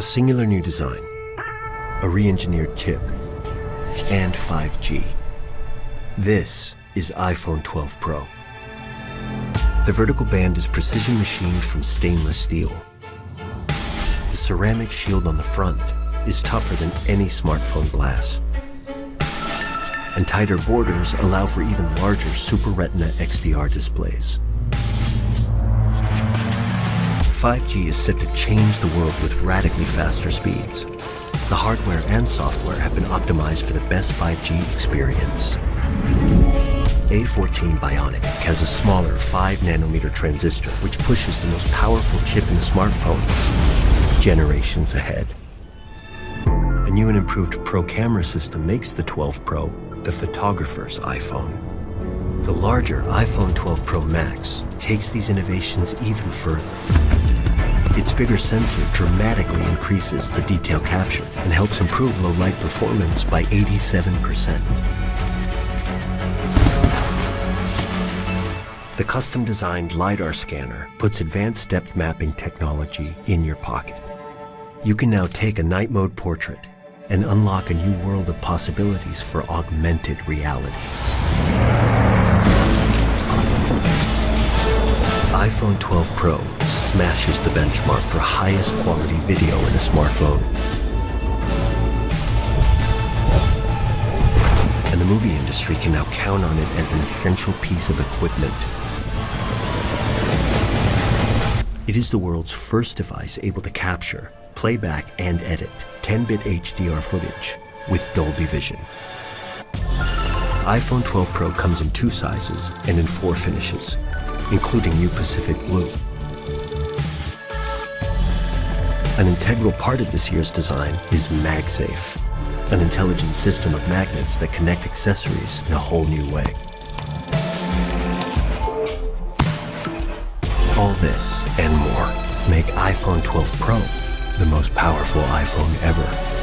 A singular new design, a re-engineered chip, and 5G. This is iPhone 12 Pro. The vertical band is precision machined from stainless steel. The ceramic shield on the front is tougher than any smartphone glass. And tighter borders allow for even larger Super Retina XDR displays. 5G is set to change the world with radically faster speeds. The hardware and software have been optimized for the best 5G experience. A14 Bionic has a smaller 5nm transistor which pushes the most powerful chip in the smartphone generations ahead. A new and improved Pro camera system makes the 12 Pro the photographer's iPhone. The larger iPhone 12 Pro Max takes these innovations even further. Its bigger sensor dramatically increases the detail captured and helps improve low light performance by 87%. The custom-designed LiDAR scanner puts advanced depth mapping technology in your pocket. You can now take a night mode portrait and unlock a new world of possibilities for augmented reality. iPhone 12 Pro smashes the benchmark for highest quality video in a smartphone. And the movie industry can now count on it as an essential piece of equipment. It is the world's first device able to capture, playback, and edit 10-bit HDR footage with Dolby Vision. iPhone 12 Pro comes in 2 sizes and in 4 finishes, including new Pacific Blue. An integral part of this year's design is MagSafe, an intelligent system of magnets that connect accessories in a whole new way. All this and more make iPhone 12 Pro the most powerful iPhone ever.